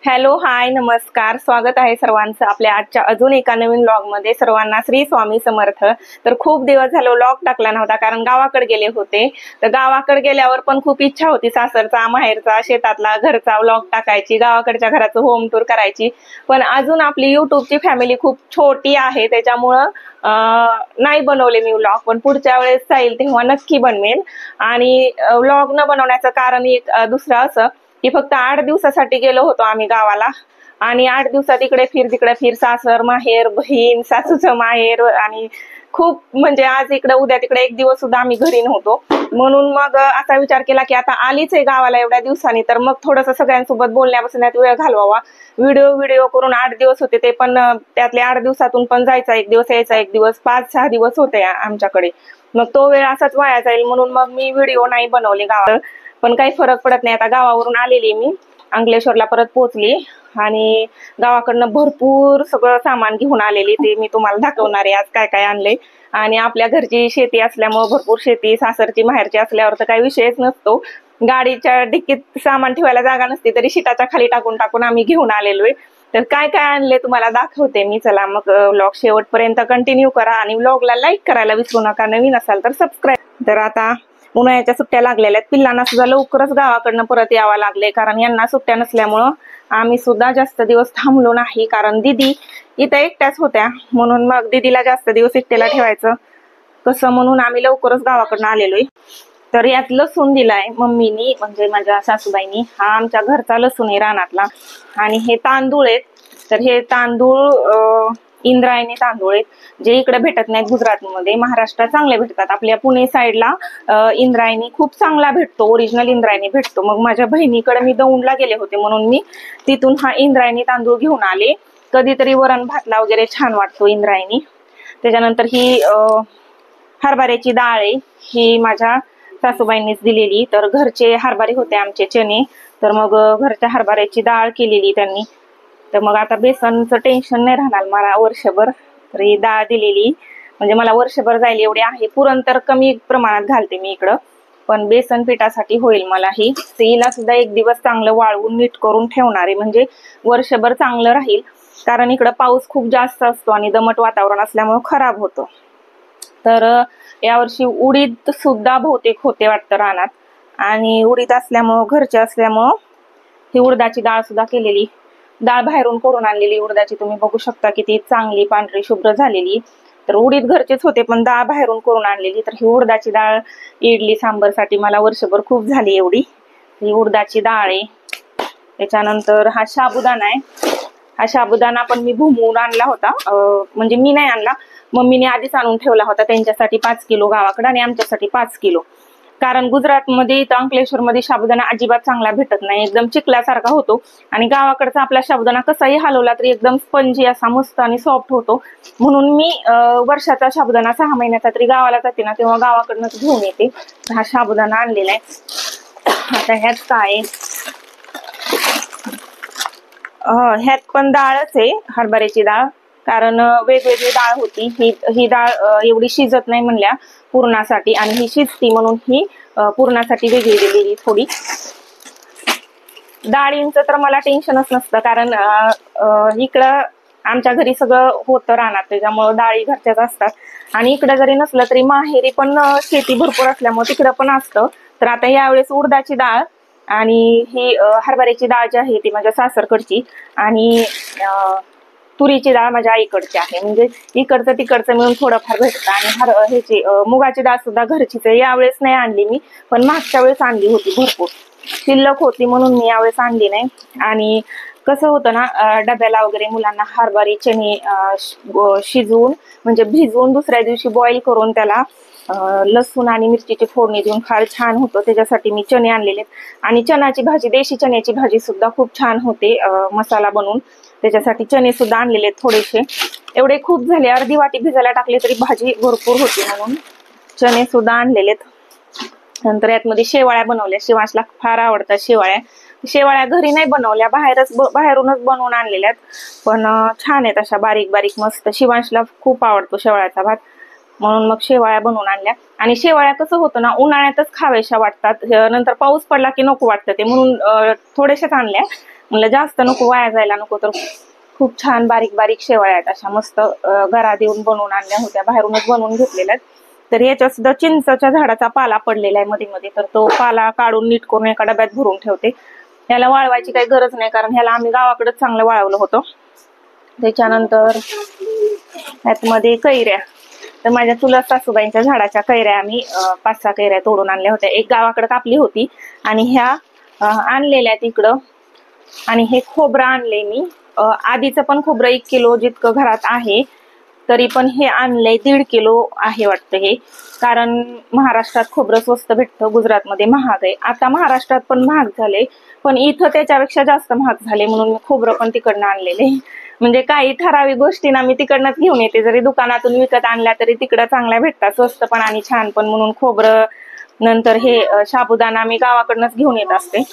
Hello, हाय, नमस्कार. स्वागत आहे सर्वांचं आपल्या आजच्या अजून एका नवीन व्लॉग मध्ये. सर्वांना श्री स्वामी समर्थ. तर खूप दिवस झाले व्लॉग टाकला नव्हता कारण गावाकडे गेले होते. तर गावाकडे गेल्यावर पण खूप इच्छा होती सासरचा, माहेरचा, शेतातला, घरचा व्लॉग टाकायची, गावाकडच्या घराचं होम टूर करायची. पण अजून आपली युट्यूबची फॅमिली खूप छोटी आहे त्याच्यामुळं नाही बनवले मी व्लॉग. पण पुढच्या वेळेस जाईल तेव्हा नक्की बनवेल. आणि व्लॉग न बनवण्याचं कारण एक दुसरं असं की फक्त 8 दिवसासाठी गेलो होतो आम्ही गावाला. आणि 8 दिवसात इकडे फिर तिकडे फिर, सासर माहेर, बहीण, सासूचं माहेर, आणि खूप म्हणजे आज इकडे उद्या तिकडे, एक दिवस सुद्धा आम्ही घरी नव्हतो. म्हणून मग असा विचार केला की आता आलीच आहे गावाला एवढ्या दिवसांनी, तर मग थोडंसं सगळ्यांसोबत बोलण्यापासून वेळ घालवावा. व्हिडिओ करून 8 दिवस होते ते पण, त्यातले 8 दिवसातून पण जायचा एक दिवस, यायचा एक दिवस, 5-6 दिवस होते आमच्याकडे. मग तो वेळ असाच वाया जाईल म्हणून मग मी व्हिडिओ नाही बनवले गावात. पण काही फरक पडत नाही. आता गावावरून आलेली मी अंकलेश्वरला परत पोहोचली आणि गावाकडनं भरपूर सगळं सामान घेऊन आलेली. ते मी तुम्हाला दाखवणार आहे आज काय काय आणले. आणि आपल्या घरची शेती असल्यामुळे भरपूर शेती, सासरची माहेरची असल्यावर तर काही विषयच नसतो. गाडीच्या डिक्कीत सामान ठेवायला जागा नसते तरी शिटाच्या खाली टाकून टाकून आम्ही घेऊन आलेलो आहे. तर काय काय आणले तुम्हाला दाखवते मी. चला मग व्लॉग शेवटपर्यंत कंटिन्यू करा आणि व्लॉगला लाईक करायला विसरू नका. नवीन असाल तर सबस्क्राईब. तर आता उन्हाळ्याच्या सुट्ट्या लागलेल्या आहेत. पिल्लांना सुद्धा लवकरच गावाकडनं परत यावं लागले कारण यांना सुट्ट्या नसल्यामुळं आम्ही सुद्धा जास्त दिवस थांबलो नाही. कारण दीदी इथं एकट्याच होत्या म्हणून मग दीदीला जास्त दिवस एकट्याला ठेवायचं कसं, म्हणून आम्ही लवकरच गावाकडनं आलेलोय. तर यात लसूण दिलाय मम्मीनी, म्हणजे माझ्या सासूबाईनी. हा आमच्या घरचा लसूण आहे रानातला. आणि हे तांदूळ आहेत. तर हे तांदूळ इंद्रायणी तांदूळ आहेत, जे इकडे भेटत नाहीत गुजरातमध्ये. महाराष्ट्रात चांगले भेटतात. आपल्या पुणे साईडला इंद्रायणी खूप चांगला भेटतो, ओरिजिनल इंद्रायणी भेटतो. मग माझ्या बहिणीकडे मी दौंडला गेले होते म्हणून मी तिथून हा इंद्रायणी तांदूळ घेऊन आले. कधीतरी वरण भातला वगैरे छान वाटतो इंद्रायणी. त्याच्यानंतर ही हरभऱ्याची डाळ आहे, ही माझ्या सासूबाईंनीच दिलेली. तर घरचे हरभरे होते आमचे, चणे. तर मग घरच्या हरभऱ्याची डाळ केलेली त्यांनी. तर मग आता बेसनचं टेन्शन नाही राहणार मला वर्षभर. तर ही डाळ दिलेली म्हणजे मला वर्षभर जाईल एवढे आहे. पुरण तर कमी प्रमाणात घालते मी इकडं, पण बेसन पिठासाठी होईल मला ही. हिला सुद्धा एक दिवस चांगलं वाळवून नीट करून ठेवणार आहे म्हणजे वर्षभर चांगलं राहील. कारण इकडं पाऊस खूप जास्त असतो आणि दमट वातावरण असल्यामुळे खराब होतं. तर यावर्षी उडीद सुद्धा बहुतेक होते वाटतं रानात. आणि उडीद असल्यामुळं, घरचे असल्यामुळं ही उडदाची डाळ सुद्धा केलेली. डाळ बाहेरून करून आणलेली उडदाची, तुम्ही बघू शकता किती चांगली पांढरी शुभ्र झालेली. तर उडीद घरचेच होते पण डाळ बाहेरून करून आणलेली. तर ही उडदाची डाळ इडली सांबरसाठी मला वर्षभर खूप झाली एवढी. ही उडदाची डाळ आहे. त्याच्यानंतर हा साबुदाणा आहे. हा साबुदाणा पण मी भुमवून आणला होता, म्हणजे मी नाही आणला, मम्मीने आधीच आणून ठेवला होता. त्यांच्यासाठी 5 किलो गावाकडे आणि आमच्यासाठी 5 किलो. कारण गुजरातमध्ये, अंकलेश्वरमध्ये साबुदाणा अजिबात चांगला भेटत नाही, एकदम चिखल्यासारखा होतो. आणि गावाकडचा आपला साबुदाणा कसाही हलवला तरी एकदम स्पंजी असा मस्त आणि सॉफ्ट होतो. म्हणून मी वर्षाचा साबुदाणा 6 महिन्याचा तरी गावाला जाते ना तेव्हा गावाकडनंच घेऊन येते. हा साबुदाणा आणलेला आहे. आता ह्यात काय, ह्यात पण डाळच आहे, हरभऱ्याची डाळ. कारण वेगवेगळी डाळ होती. ही डाळ एवढी शिजत नाही म्हणल्या पुरणासाठी, आणि ही शिजती म्हणून ही पुरणासाठी वेगळी दिलेली थोडी. डाळींचं तर मला टेन्शनच नसतं कारण इकडं आमच्या घरी सगळं होतं रानात, त्याच्यामुळं डाळी घरच्याच असतात. आणि इकडं जरी नसलं तरी माहेरी पण शेती भरपूर असल्यामुळे तिकडं पण असतं. तर आता यावेळेस उडदाची डाळ आणि ही हरभऱ्याची डाळ जी आहे ती माझ्या सासरकडची, आणि तुरीची डाळ माझ्या आईकडची आहे. म्हणजे इकडचं तिकडचं मिळून थोडंफार भेटतं. आणि ह्याची मुगाची डाळ सुद्धा घरचीच आहे. यावेळेस नाही आणली मी, पण मागच्या वेळेस आणली होती भरपूर, शिल्लक होती म्हणून मी यावेळेस आणली नाही. आणि कसं होतं ना, डब्याला वगैरे मुलांना हरभरे चणे शिजवून म्हणजे भिजवून दुसऱ्या दिवशी बॉईल करून त्याला लसूण आणि मिरचीची फोडणी देऊन फार छान होतं. त्याच्यासाठी मी चणे आणलेले. आणि चण्याची भाजी, देशी चण्याची भाजी सुद्धा खूप छान होते मसाला बनवून. त्याच्यासाठी चणे सुद्धा आणलेले थोडेसे. एवढे खूप झाले, अर्धी वाटी भिजायला टाकले तरी भाजी भरपूर होती म्हणून चणे सुद्धा आणलेलेत. नंतर यातमध्ये शेवाळ्या बनवल्या. शिवांशला फार आवडतात शेवाळ्या. शेवाळ्या घरी नाही बनवल्या, बाहेरूनच बनवून आणलेल्यात. पण छान आहेत अशा बारीक बारीक मस्त. शिवांशला खूप आवडतो शेवाळ्याचा भात म्हणून मग शेवाळ्या बनवून आणल्या. आणि शेवाळ्या कसं होतं ना, उन्हाळ्यातच खाव्याशा वाटतात, नंतर पाऊस पडला की नको वाटतं ते, म्हणून थोड्याशाच आणल्या. म्हणलं जास्त नको वाया जायला नको, तर खूप छान बारीक बारीक शेवाळ्या आहेत अशा मस्त घरात येऊन बनवून आणल्या होत्या, बाहेरूनच बनवून घेतलेल्या आहेत. तर याच्यात सुद्धा चिंचच्या झाडाचा पाला पडलेला आहे मध्ये मध्ये, तर तो पाला काढून नीट करून एका डब्यात भरून ठेवते. ह्याला वाळवायची काही गरज नाही, कारण ह्याला आम्ही गावाकडेच चांगलं वाळवलं होतं. त्याच्यानंतर ह्यातमध्ये कैऱ्या, तर माझ्या चुलत सासूबाईंच्या झाडाच्या कैऱ्या आम्ही 5-6 कैऱ्या तोडून आणल्या होत्या. एक गावाकडे कापली होती आणि ह्या आणलेल्या तिकडं. आणि हे खोबरं आणले मी, आधीचं पण खोबरं 1 किलो जितकं घरात आहे, तरी पण हे आणलंय 1.5 किलो आहे वाटतं हे, कारण महाराष्ट्रात खोबरं स्वस्त भेटतं, गुजरातमध्ये महाग आहे. आता महाराष्ट्रात पण महाग झाले, पण इथं त्याच्यापेक्षा जास्त महाग झाले, म्हणून मी खोबरं पण तिकडनं आणलेले. म्हणजे काही ठराविक गोष्टींना मी तिकडनंच घेऊन येते, जरी दुकानातून विकत आणल्या तरी तिकडं चांगल्या भेटतात, स्वस्त पण आणि छान पण, म्हणून खोबरं नंतर हे साबुदाणा मी गावाकडनंच घेऊन येत असते.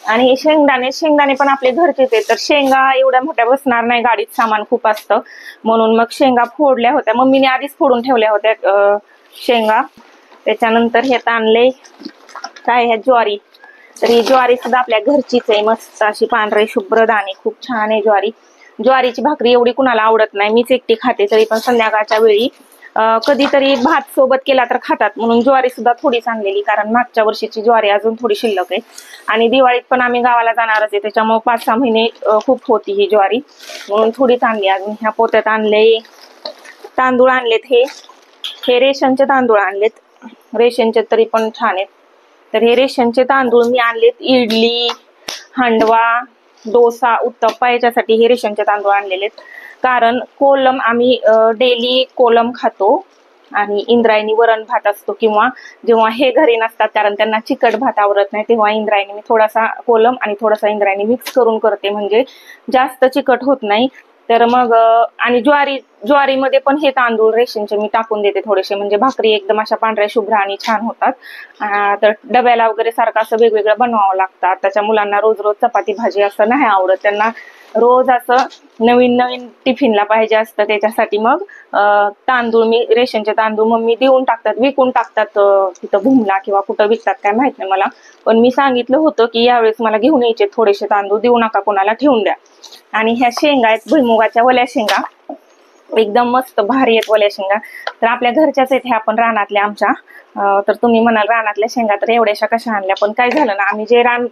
आणि शेंगदाणे पण आपले घरचेच आहेत, तर शेंगा एवढ्या मोठ्या बसणार नाही, गाडीत सामान खूप असतं, म्हणून मग शेंगा फोडल्या होत्या, मम्मीने आधीच फोडून ठेवल्या होत्या शेंगा. त्याच्यानंतर हे आणले काय ह्या ज्वारी, तर ही ज्वारी सुद्धा आपल्या घरचीच आहे, मस्त अशी पांढरे शुभ्र दाणे, खूप छान आहे ज्वारी. ज्वारीची भाकरी एवढी कुणाला आवडत नाही, मीच एकटी खाते, तरी पण संध्याकाळच्या वेळी कधीतरी भात सोबत केला तर खातात, म्हणून ज्वारी सुद्धा थोडीच आणलेली, कारण मागच्या वर्षीची ज्वारी अजून थोडी शिल्लक आहे. आणि दिवाळीत पण आम्ही गावाला जाणारच आहे, त्याच्यामुळे 5-6 महिने खूप होती ही ज्वारी, म्हणून थोडीच आणली. अजून ह्या पोत्यात आणले तांदूळ आणलेत, हे रेशनचे तांदूळ आणलेत, रेशनचे तरी पण छान आहेत. तर हे रेशनचे तांदूळ मी आणलेत, इडली, हांडवा, डोसा, उत्तप्पा याच्यासाठी हे रेशनचे तांदूळ आणलेले, कारण कोलम आम्ही डेली कोलम खातो आणि इंद्रायणी वरण भात असतो, किंवा जेव्हा हे घरी नसतात कारण त्यांना चिकट भात आवडत नाही, तेव्हा इंद्रायणी मी थोडासा कोलम आणि थोडासा इंद्रायणी मिक्स करून करते, म्हणजे जास्त चिकट होत नाही. तर मग आणि ज्वारीमध्ये पण हे तांदूळ रेशनचे मी टाकून देते थोडेसे, म्हणजे भाकरी एकदम अशा पांढऱ्या शुभ्र आणि छान होतात. तर डब्याला वगैरे सारखं असं वेगवेगळं बनवावं लागतं. आताच्या मुलांना रोज रोज चपाती भाजी असं नाही आवडत, त्यांना रोज असं नवीन नवीन टिफिनला पाहिजे असतं, त्याच्यासाठी मग तांदूळ मी रेशनचे तांदूळ मम्मी देऊन टाकतात, विकून टाकतात, तिथं भूमला किंवा कुठं विकतात काय माहित नाही मला, पण मी सांगितलं होतं की यावेळेस मला घेऊन यायचे थोडेसे तांदूळ, देऊ नका कोणाला, ठेवून द्या. आणि ह्या शेंगा आहेत भुईमुगाच्या वल्या शेंगा, एकदम मस्त भारी आहेत वल्या शेंगा, तर आपल्या घरच्याच आहेत ह्या पण रानातल्या आमच्या. तर तुम्ही म्हणाल रानातल्या शेंगा तर एवढ्याशा कशा आणल्या, पण काय झालं ना, आम्ही जे रान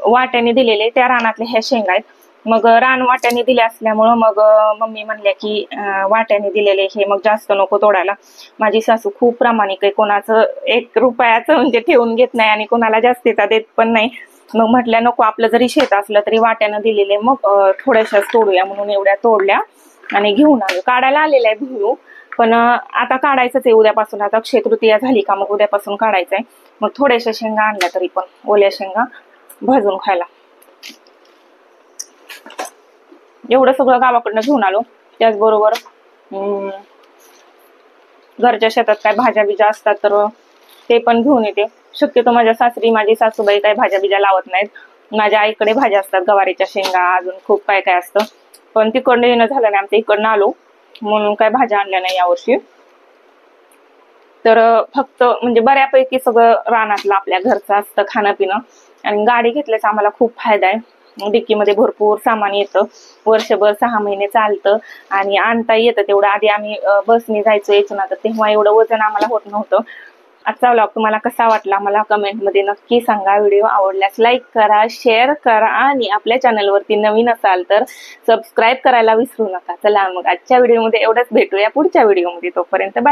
वाट्याने दिलेले त्या रानातल्या ह्या शेंगा आहेत. मग रान वाट्याने दिले असल्यामुळं मग मम्मी म्हणल्या की वाट्याने दिलेले हे मग जास्त नको तोडायला. माझी सासू खूप प्रामाणिक आहे, कोणाचं 1 रुपयाचं म्हणजे ठेवून घेत नाही आणि कोणाला जास्तीचा देत पण नाही. मग म्हटलं नको, आपलं जरी शेत असलं तरी वाट्यानं दिलेले मग थोड्याशाच तोडूया, म्हणून एवढ्या तोडल्या आणि घेऊन आलो. काढायला आलेला आहे भुईमूग, पण आता काढायचंच आहे उद्यापासून, आता अक्षय तृतीया झाली का मग उद्यापासून काढायचंय. मग थोड्याशा शेंगा आणल्या, तरी पण ओल्या शेंगा भाजून खायला. एवढं सगळं गावाकडनं घेऊन आलो. त्याचबरोबर घरच्या शेतात काय भाज्या बिज्या असतात तर ते पण घेऊन येते. शक्यतो माझ्या सासरी माझी सासूबाई काय भाज्या बिज्या लावत नाहीत. माझ्या आईकडे भाज्या असतात, गवारीच्या शेंगा, अजून खूप काय काय असतं, पण तिकडनं येणं झालं नाही, आमच्या इकडनं आलो म्हणून काय भाज्या आणल्या नाही यावर्षी. तर फक्त म्हणजे बऱ्यापैकी सगळं रानातलं आपल्या घरचं असतं खाणं पिणं. आणि गाडी घेतल्याचा आम्हाला खूप फायदा आहे, डिक्कीमध्ये भरपूर सामान येतं, वर्षभर 6 महिने चालतं आणि आणता येतं तेवढं. आधी आम्ही बसने जायचो यायचो ना, तर तेव्हा एवढं वजन आम्हाला होत नव्हतं. आजचा व्लॉग तुम्हाला कसा वाटला मला कमेंटमध्ये नक्की सांगा. व्हिडिओ आवडल्यास लाईक करा, शेअर करा आणि आपल्या चॅनलवरती नवीन असाल तर सबस्क्राईब करायला विसरू नका. चला मग आजच्या व्हिडिओमध्ये एवढंच, भेटूया पुढच्या व्हिडिओमध्ये, तोपर्यंत बाय.